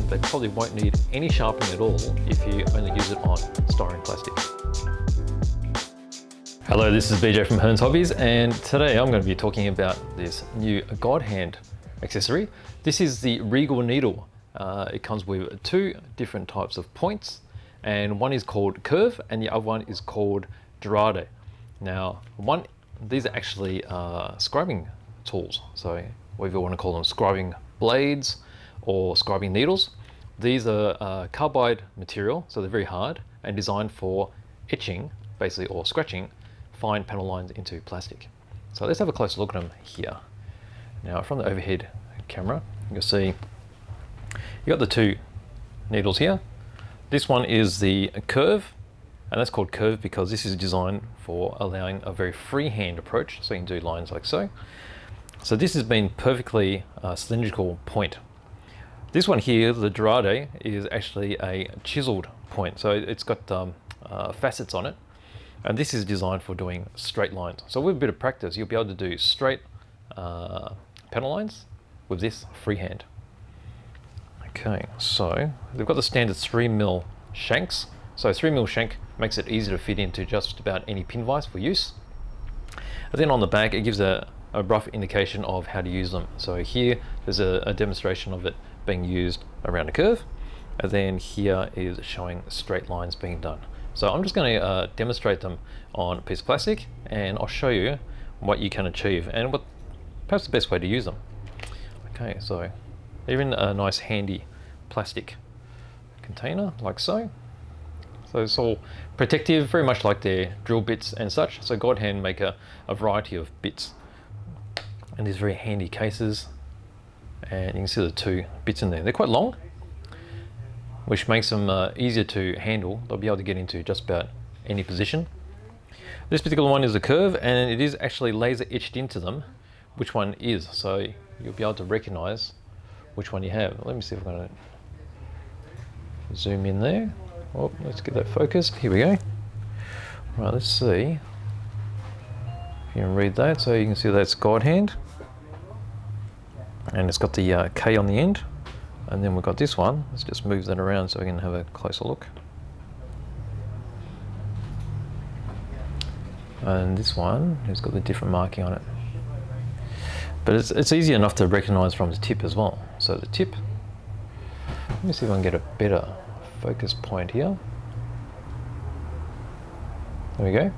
they probably won't need any sharpening at all if you only use it on styrene plastic. Hello, this is BJ from Hearns Hobbies, and today I'm going to be talking about this new GodHand accessory. This is the Riegel Needle. It comes with two different types of points, and one is called Kurve and the other one is called Gerrade. Now, these are actually scribing tools, so whether you want to call them scribing blades or scribing needles. These are carbide material, so they're very hard and designed for etching, basically, or scratching fine panel lines into plastic. So let's have a closer look at them here. Now, from the overhead camera, you'll see you got the two needles here. This one is the Kurve, and that's called Kurve because this is designed for allowing a very freehand approach, so you can do lines like so. So this has been perfectly cylindrical point. This one here, the Gerrade, is actually a chiseled point, so it's got facets on it, and this is designed for doing straight lines. So with a bit of practice, you'll be able to do straight panel lines with this freehand. Okay, so they've got the standard 3mm shanks. So 3mm shank makes it easy to fit into just about any pin vise for use. And then on the back, it gives a rough indication of how to use them. So here, there's a demonstration of it being used around a curve. And then here is showing straight lines being done. So I'm just going to demonstrate them on a piece of plastic, and I'll show you what you can achieve and what perhaps the best way to use them. Okay, so even a nice handy plastic container like so. So it's all protective, very much like their drill bits and such. So GodHand make a variety of bits in these very handy cases, and you can see the two bits in there. They're quite long, which makes them easier to handle. They'll be able to get into just about any position. This particular one is a Kurve, and it is actually laser etched into them which one is, so you'll be able to recognize which one you have. Let me see if I'm going to zoom in there. Oh, let's get that focused. Here we go. Right, let's see if you can read that. So you can see that's GodHand, and it's got the K on the end. And then we've got this one. Let's just move that around so we can have a closer look. And this one has got the different marking on it. But it's easy enough to recognize from the tip as well. So the tip, let me see if I can get a better focus point here. There we go.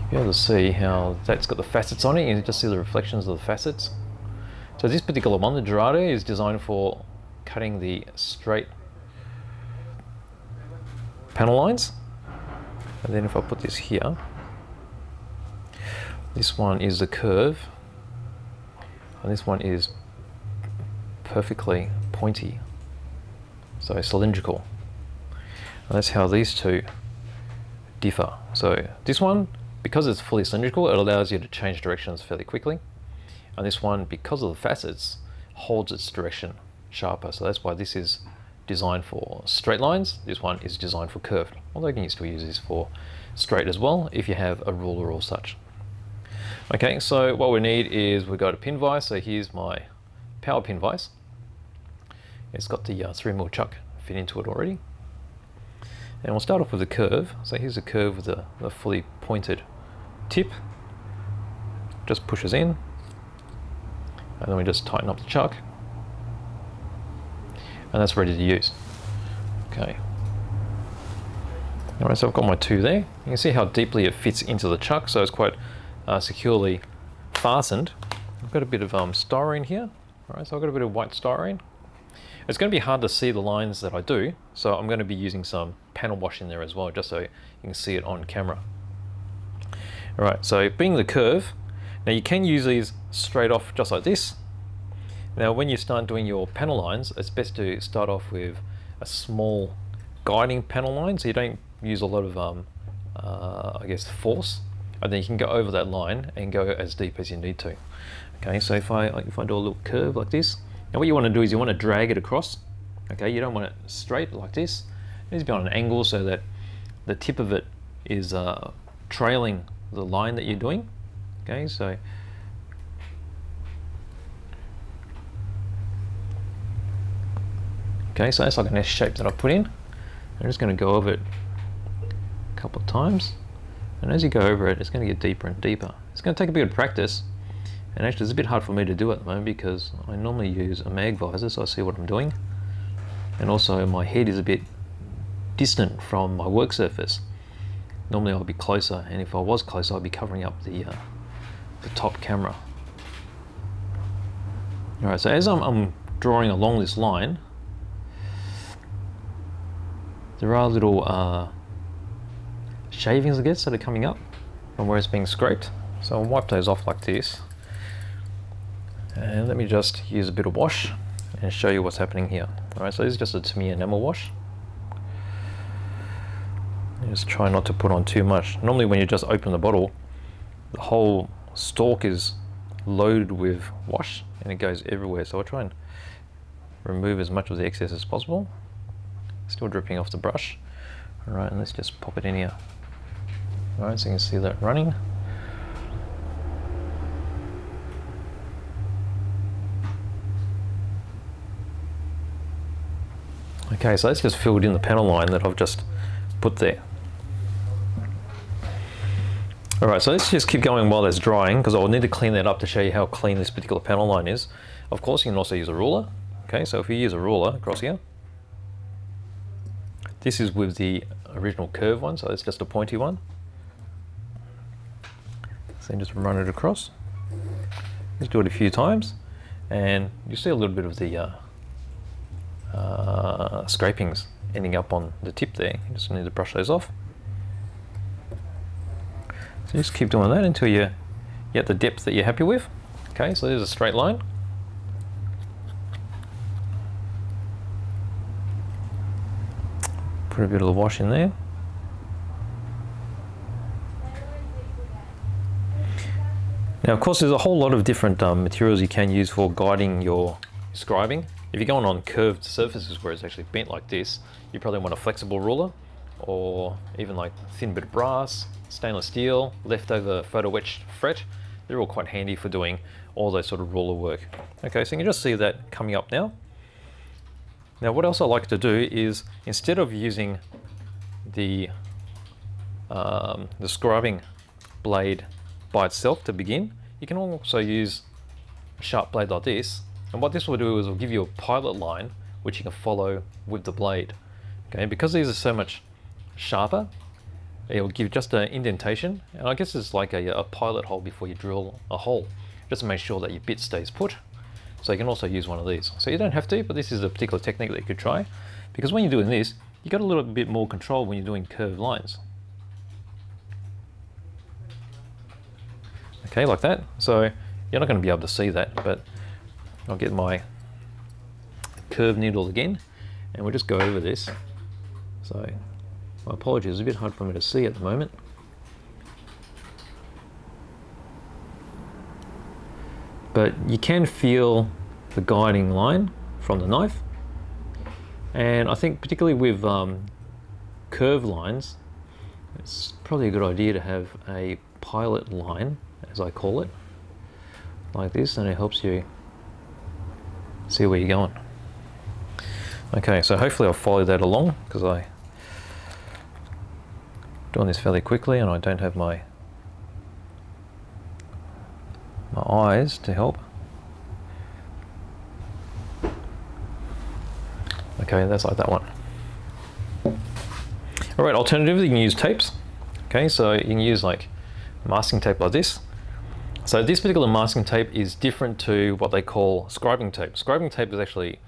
You'll be able to see how that's got the facets on it. You can just see the reflections of the facets. So this particular one, the Gerrade, is designed for cutting the straight panel lines. And then if I put this here, this one is the Kurve, and this one is perfectly pointy, so cylindrical. And that's how these two differ. So this one, because it's fully cylindrical, it allows you to change directions fairly quickly. And this one, because of the facets, holds its direction sharper. So that's why this is designed for straight lines. This one is designed for curved. Although you can still use this for straight as well if you have a ruler or such. Okay, so what we need is we've got a pin vise. So here's my power pin vise. It's got the 3mm chuck fit into it already. And we'll start off with the Kurve. So here's a Kurve with a fully pointed tip. Just pushes in. And then we just tighten up the chuck, and that's ready to use. Okay. All right, so I've got my two there. You can see how deeply it fits into the chuck, so it's quite securely fastened. I've got a bit of styrene here. All right, so I've got a bit of white styrene. It's going to be hard to see the lines that I do, so I'm going to be using some panel wash in there as well, just so you can see it on camera. All right, so being the Kurve, now you can use these straight off just like this. Now when you start doing your panel lines, it's best to start off with a small guiding panel line so you don't use a lot of I guess force, and then you can go over that line and go as deep as you need to. Okay, so if I do a little curve like this, now what you want to do is you want to drag it across. Okay, you don't want it straight like this. It needs to be on an angle so that the tip of it is trailing the line that you're doing. Okay, so Okay, so that's like an S shape that I put in. I'm just going to go over it a couple of times, and as you go over it, it's going to get deeper and deeper. It's going to take a bit of practice, and actually it's a bit hard for me to do at the moment because I normally use a mag visor so I see what I'm doing, and also my head is a bit distant from my work surface. Normally I'll be closer, and if I was closer I'd be covering up the top camera. Alright, so as I'm drawing along this line, there are little shavings, I guess, that are coming up from where it's being scraped. So I'll wipe those off like this. And let me just use a bit of wash and show you what's happening here. Alright, so this is just a Tamiya enamel wash. Just try not to put on too much. Normally when you just open the bottle, the whole stalk is loaded with wash and it goes everywhere. So I'll try and remove as much of the excess as possible. Still dripping off the brush. Alright, and let's just pop it in here. Alright, so you can see that running. Okay, so that's just filled in the panel line that I've just put there. Alright, so let's just keep going while that's drying, because I'll need to clean that up to show you how clean this particular panel line is. Of course, you can also use a ruler. Okay, so if you use a ruler across here, this is with the original curve one, so it's just a pointy one. So then just run it across. Just do it a few times, and you see a little bit of the scrapings ending up on the tip there. You just need to brush those off. So just keep doing that until you get the depth that you're happy with. Okay, so there's a straight line. Put a bit of the wash in there. Now, of course, there's a whole lot of different materials you can use for guiding your scribing. If you're going on curved surfaces where it's actually bent like this, you probably want a flexible ruler, or even like thin bit of brass, stainless steel, leftover photo etched fret. They're all quite handy for doing all those sort of ruler work. Okay, so you can just see that coming up now. Now, what else I like to do is, instead of using the scribing blade by itself to begin, you can also use a sharp blade like this. And what this will do is it'll give you a pilot line which you can follow with the blade. Okay, because these are so much sharper, it will give just an indentation, and I guess it's like a pilot hole before you drill a hole, just to make sure that your bit stays put. So you can also use one of these. So you don't have to, but this is a particular technique that you could try, because when you're doing this, you got a little bit more control when you're doing curved lines. Okay, like that. So you're not going to be able to see that, but I'll get my curved needle again, and we'll just go over this. So my apologies, it's a bit hard for me to see at the moment. But you can feel the guiding line from the knife, and I think particularly with curved lines, it's probably a good idea to have a pilot line, as I call it, like this, and it helps you see where you're going. Okay, so hopefully I'll follow that along, because I'm doing this fairly quickly and I don't have my eyes to help. Okay, that's like that one. Alright, alternatively you can use tapes. Okay, so you can use like masking tape like this. So this particular masking tape is different to what they call scribing tape. Scribing tape is actually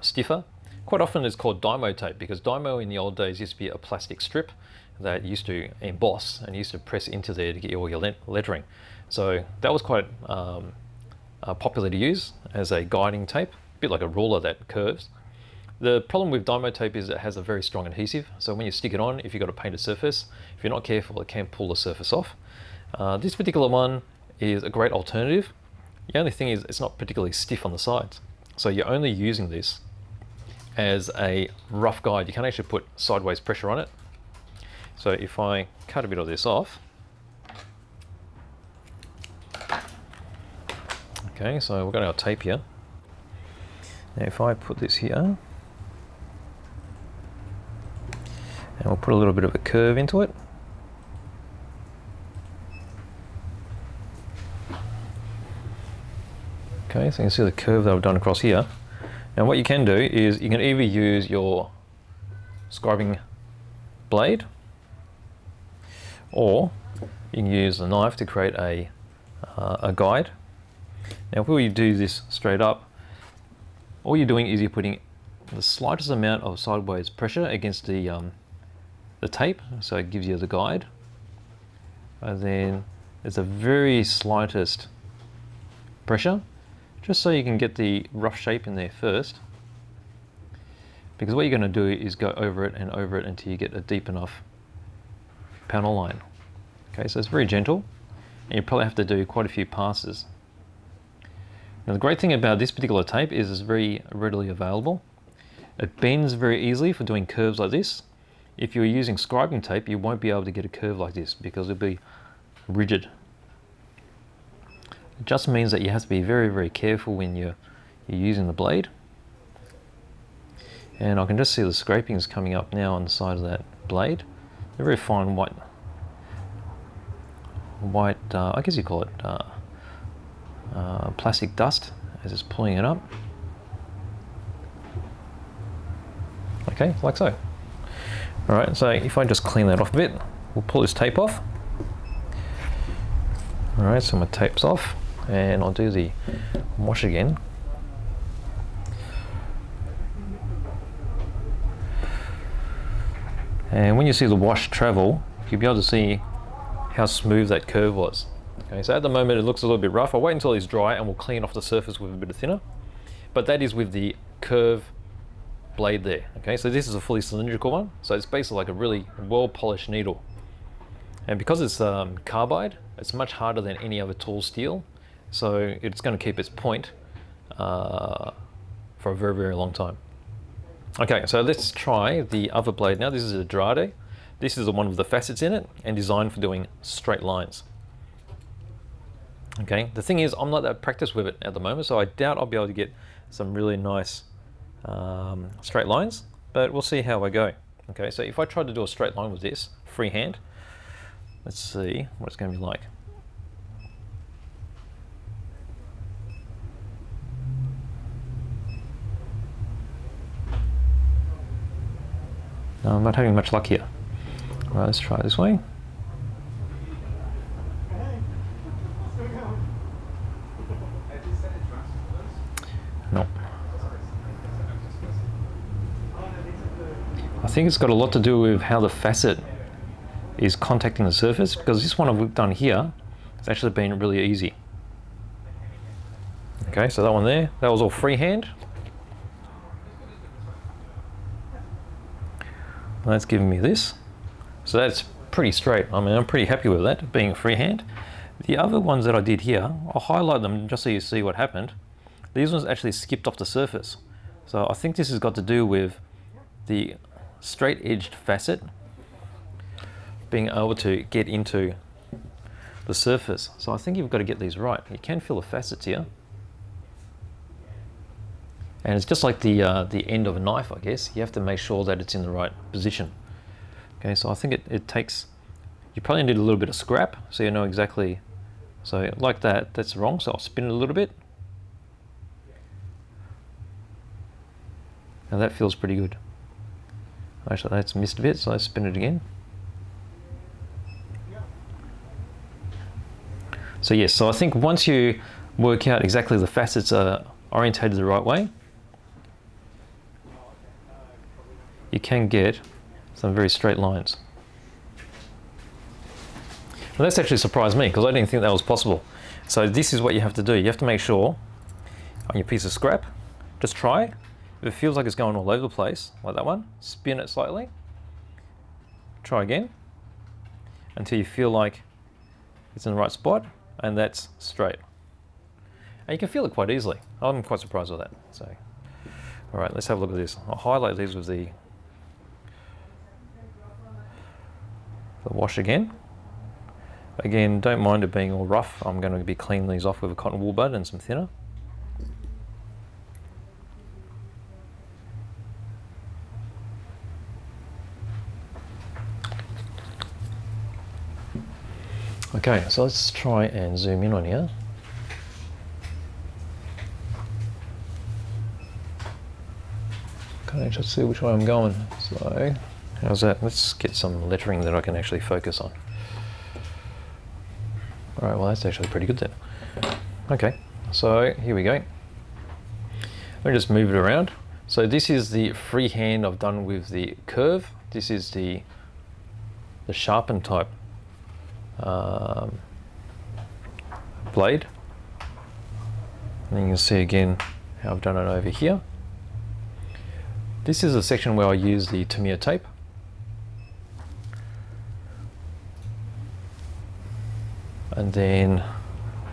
stiffer. Quite often it's called dymo tape, because dymo in the old days used to be a plastic strip that used to emboss and used to press into there to get all your lettering. So that was quite popular to use as a guiding tape, a bit like a ruler that curves. The problem with dymo tape is it has a very strong adhesive, so when you stick it on, if you've got a painted surface, if you're not careful, it can pull the surface off. This particular one is a great alternative. The only thing is it's not particularly stiff on the sides, so you're only using this as a rough guide. You can actually put sideways pressure on it. So if I cut a bit of this off, okay, so we've got our tape here. Now if I put this here, we'll put a little bit of a curve into it. Okay, so you can see the curve that I've done across here. Now what you can do is you can either use your scribing blade, or you can use the knife to create a guide. Now if we do this straight up, all you're doing is you're putting the slightest amount of sideways pressure against the tape, so it gives you the guide, and then there's a very slightest pressure, just so you can get the rough shape in there first, because what you're going to do is go over it and over it until you get a deep enough panel line. Okay, so it's very gentle, and you probably have to do quite a few passes. Now the great thing about this particular tape is it's very readily available. It bends very easily for doing curves like this. If you're using scribing tape, you won't be able to get a curve like this because it'll be rigid. It just means that you have to be very, very careful when you're using the blade. And I can just see the scrapings coming up now on the side of that blade. They're very fine white, I guess you call it plastic dust as it's pulling it up. Okay, like so. All right, so if I just clean that off a bit, we'll pull this tape off. All right, so my tape's off, and I'll do the wash again. And when you see the wash travel, you'll be able to see how smooth that curve was. Okay, so at the moment it looks a little bit rough. I'll wait until it's dry and we'll clean off the surface with a bit of thinner. But that is with the curve blade there. Okay, so this is a fully cylindrical one, so it's basically like a really well-polished needle. And because it's carbide, it's much harder than any other tool steel, so it's going to keep its point for a very, very long time. Okay, so let's try the other blade now. This is a Gerrade. This is the one with the facets in it and designed for doing straight lines. Okay, the thing is, I'm not that practiced with it at the moment, so I doubt I'll be able to get some really nice straight lines, but we'll see how I go. Okay, so if I try to do a straight line with this freehand, let's see what it's going to be like. No, I'm not having much luck here. All right, let's try it this way. No. I think it's got a lot to do with how the facet is contacting the surface, because this one I've done here, it's actually been really easy. Okay, so that one there, that was all freehand. And that's giving me this. So that's pretty straight. I mean, I'm pretty happy with that, being freehand. The other ones that I did here, I'll highlight them just so you see what happened. These ones actually skipped off the surface. So I think this has got to do with the straight edged facet being able to get into the surface. So I think you've got to get these right. You can feel the facets here. And it's just like the end of a knife, I guess. You have to make sure that it's in the right position. Okay, so I think it takes, you probably need a little bit of scrap so you know exactly. So like that, that's wrong. So I'll spin it a little bit. Now that feels pretty good. Actually, that's missed a bit, so let's spin it again. So yes, so I think once you work out exactly the facets are orientated the right way, you can get some very straight lines. Well, that's actually surprised me because I didn't think that was possible. So this is what you have to do. You have to make sure on your piece of scrap, just try. If it feels like it's going all over the place, like that one, spin it slightly. Try again until you feel like it's in the right spot, and that's straight. And you can feel it quite easily. I'm quite surprised with that. So, all right, let's have a look at this. I'll highlight these with the wash again. Again, don't mind it being all rough. I'm going to be cleaning these off with a cotton wool bud and some thinner. Okay, so let's try and zoom in on here. Can't actually see which way I'm going. So, how's that? Let's get some lettering that I can actually focus on. All right, well that's actually pretty good then. Okay, so here we go. Let me just move it around. So this is the freehand I've done with the curve. This is the sharpened type blade. And you can see again how I've done it over here. This is a section where I use the Tamiya tape. And then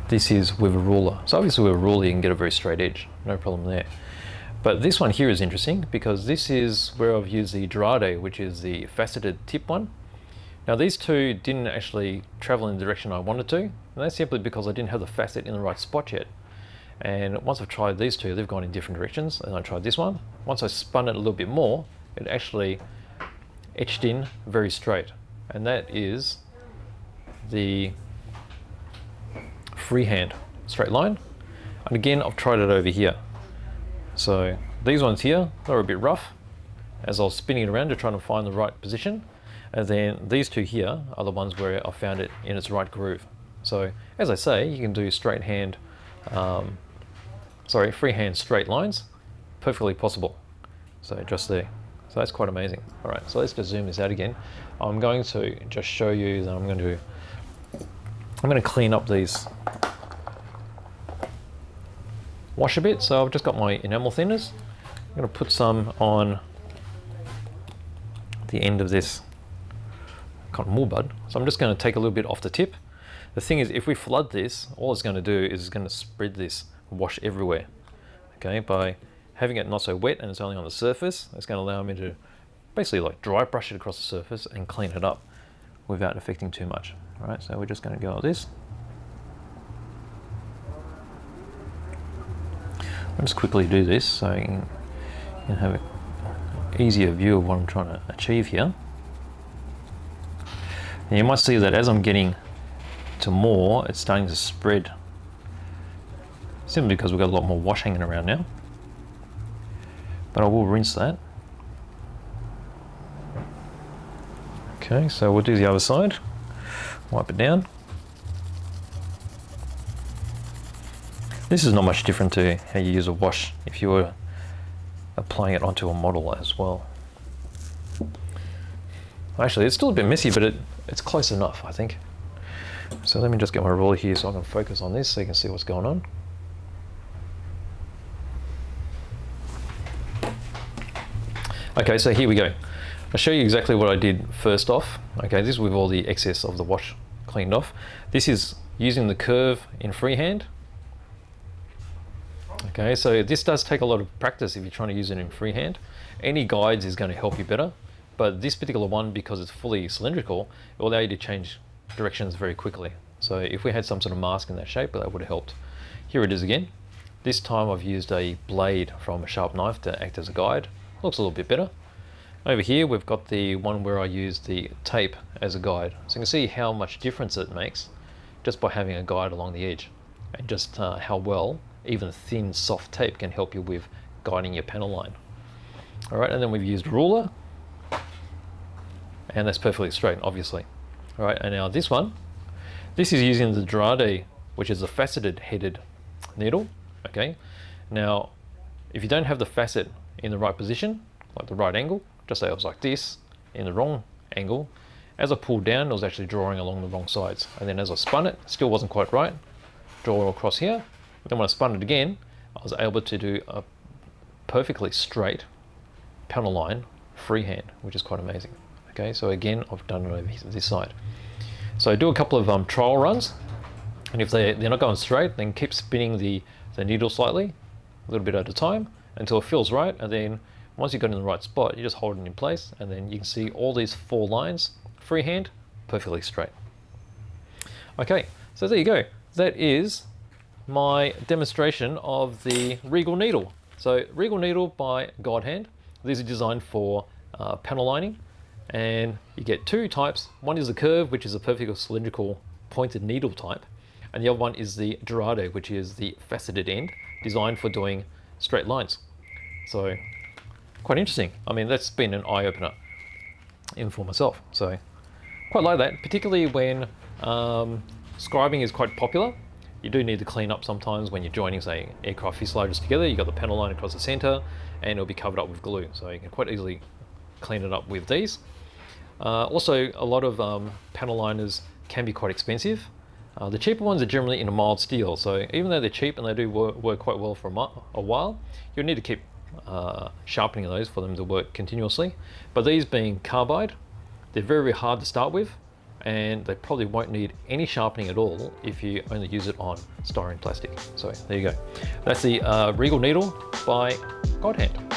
this is with a ruler. So obviously with a ruler you can get a very straight edge, no problem there. But this one here is interesting because this is where I've used the Gerrade, which is the faceted tip one. Now these two didn't actually travel in the direction I wanted to, and that's simply because I didn't have the facet in the right spot yet. And once I've tried these two, they've gone in different directions, and I tried this one. Once I spun it a little bit more, it actually etched in very straight. And that is the freehand straight line. And again, I've tried it over here. So these ones here, they're a bit rough as I was spinning it around to try to find the right position. And then these two here are the ones where I found it in its right groove. So as I say, you can do freehand straight lines, perfectly possible. So just there. So that's quite amazing. All right, so let's just zoom this out again. I'm going to just show you that I'm going to clean up these wash a bit. So I've just got my enamel thinners. I'm going to put some on the end of this cotton wool bud. So I'm just going to take a little bit off the tip. The thing is, if we flood this, all it's going to do is it's going to spread this wash everywhere. Okay, by having it not so wet and it's only on the surface, it's going to allow me to basically like dry brush it across the surface and clean it up without affecting too much. All right, so we're just going to go like this. I'll just quickly do this so you can have an easier view of what I'm trying to achieve here. And you might see that as I'm getting to more, it's starting to spread, simply because we've got a lot more wash hanging around now. But I will rinse that. Okay, so we'll do the other side. Wipe it down. This is not much different to how you use a wash if you were applying it onto a model as well. Actually, it's still a bit messy, but it's close enough, I think. So let me just get my ruler here so I can focus on this so you can see what's going on. Okay, so here we go. I'll show you exactly what I did first off. Okay, this is with all the excess of the wash cleaned off. This is using the curve in freehand. Okay, so this does take a lot of practice if you're trying to use it in freehand. Any guides is going to help you better, but this particular one, because it's fully cylindrical, it will allow you to change directions very quickly. So if we had some sort of mask in that shape, that would have helped. Here it is again. This time I've used a blade from a sharp knife to act as a guide. Looks a little bit better. Over here we've got the one where I used the tape as a guide. So you can see how much difference it makes just by having a guide along the edge, and just how well even thin soft tape can help you with guiding your panel line. All right, and then we've used ruler, and that's perfectly straight, obviously. All right, and now this one, this is using the Gerrade, which is a faceted headed needle. Okay, now if you don't have the facet in the right position, like the right angle, just say it was like this, in the wrong angle, as I pulled down, it was actually drawing along the wrong sides. And then as I spun it, still wasn't quite right, draw across here. But then when I spun it again, I was able to do a perfectly straight panel line freehand, which is quite amazing. Okay, so again, I've done it over this side. So I do a couple of trial runs, and if they're not going straight, then keep spinning the needle slightly, a little bit at a time, until it feels right, and then once you've got it in the right spot, you just hold it in place, and then you can see all these 4 lines, freehand, perfectly straight. Okay, so there you go. That is my demonstration of the Riegel Needle. So Riegel Needle by GodHand. These are designed for panel lining, and you get 2 types. One is the curve, which is a perfect cylindrical pointed needle type, and the other one is the Gerrade, which is the faceted end, designed for doing straight lines. So quite interesting. I mean, that's been an eye-opener even for myself. So quite like that, particularly when scribing is quite popular. You do need to clean up sometimes when you're joining, say, aircraft fuselages together. You've got the panel line across the center and it'll be covered up with glue. So you can quite easily clean it up with these. Also, a lot of panel liners can be quite expensive. The cheaper ones are generally in a mild steel. So even though they're cheap and they do work quite well for a while, you'll need to keep sharpening those for them to work continuously. But these being carbide, they're very, very hard to start with, and they probably won't need any sharpening at all if you only use it on styrene plastic. So there you go. That's the Riegel Needle by GodHand.